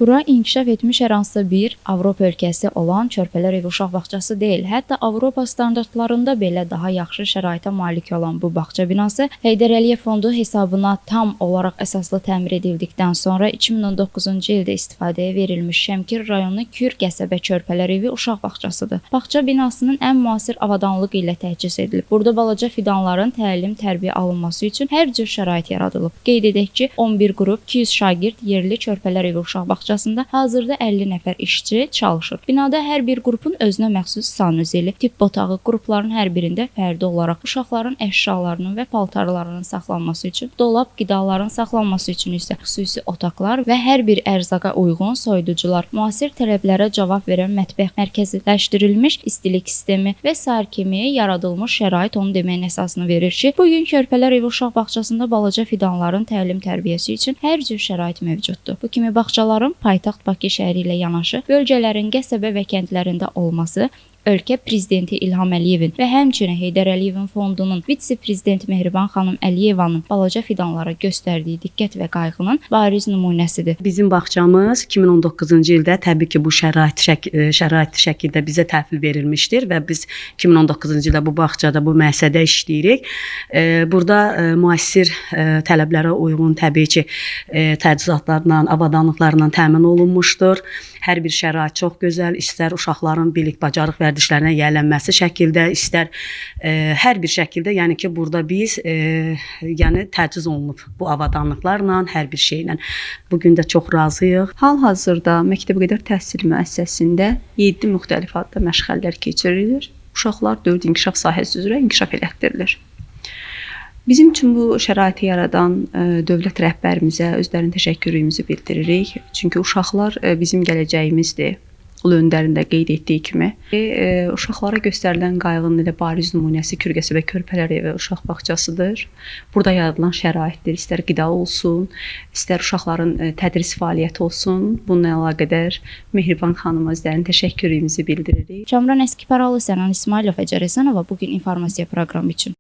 Bura inkişaf etmiş hər hansısa bir Avropa ölkəsi olan Körpələr Evi uşaq bağçası deyil. Hətta Avropa standartlarında belə daha yaxşı şəraitə malik olan bu bağça binası Heydər Əliyev Fondu hesabına tam olaraq əsaslı təmir edildikdən sonra 2019-cu ildə istifadəyə verilmiş Şəmkir rayonu Kür qəsəbə Körpələr Evi uşaq bağçasıdır. Bağça binasının ən müasir avadanlığı ilə təchiz edilib. Burada balaca fidanların təlim-tərbiyə alınması üçün hər cür şərait yaradılıb. Qeyd edək ki, 11 qrup 200 şagird yerli Körpələr Evi uşaq bağçasında hazırda 50 nəfər işçi çalışır. Binada hər bir qrupun özünə məxsus sanuzeli, tibb otağı, qrupların hər birində fərdi olaraq uşaqların əşyalarının və paltarlarının saxlanması üçün, dolab, qidaların saxlanması üçün isə xüsusi otaqlar və hər bir ərzaqa uyğun soyuducular, müasir tələblərə cavab verən mətbəx, mərkəziləşdirilmiş istilik sistemi və sair kimi yaradılmış şərait onun deməyin əsasını verir ki, bugün Körpələr Evi uşaq bağçasında balaca fidanların təlim-tərbiyəsi üçün hər cür şərait mövcuddur. Bu kimi bağçaların paytaxt Bakı şəhəri ilə yanaşı bölgələrin qəsəbə və kəndlərində olması ölkə prezidenti İlham Əliyevin və həmçinin Heydər Əliyevin fondunun vitse-prezidenti Mehriban xanım Əliyevanın balaca fidanlara göstərdiyi diqqət və qayğının bariz nümunəsidir. Bizim bağçamız 2019-cu ildə təbii ki, bu şərait şəkildə bizə təhvil verilmişdir və biz 2019-cu ildə bu bağçada, bu müəssisədə işləyirik. Burada müasir tələblərə uyğun təbii ki, təchizatlarla, avadanlıqlarla təmin olunmuşdur. Hər bir şərait çox gözəl, istər uşaqların bilik, bacarıq vərdişlərinə yiyələnməsi şəkildə, istər hər bir şəkildə, yəni ki, burada biz yəni təchiz olunub bu avadanlıqlarla, hər bir şeylə. Bugün də çox razıyıq. Hal-hazırda məktəbəqədər təhsil müəssisəsində 7 müxtəlif adda məşğələlər keçirilir. Uşaqlar 4 inkişaf sahəsi üzrə inkişaf elətdirilir. Bizim üçün bu şəraiti yaradan dövlət rəhbərimizə özlərinin təşəkkürümüzü bildiririk. Çünki uşaqlar bizim gələcəyimizdir. Ulu öndərində qeyd etdiyi kimi. Uşaqlara göstərilən qayğının elə bariz nümunəsi Kür qəsəbə Körpələr Evi uşaq bağçasıdır. Burada yaradılan şəraitdir, istər qida olsun, istər uşaqların tədris fəaliyyəti olsun. Bununla əlaqədar Mehriban xanıma özlərinin təşəkkürümüzü bildiririk. Kamran Əskiparalı, Sənan İsmailov, Əcər Həsənova bugün informasiya proqramı üçün.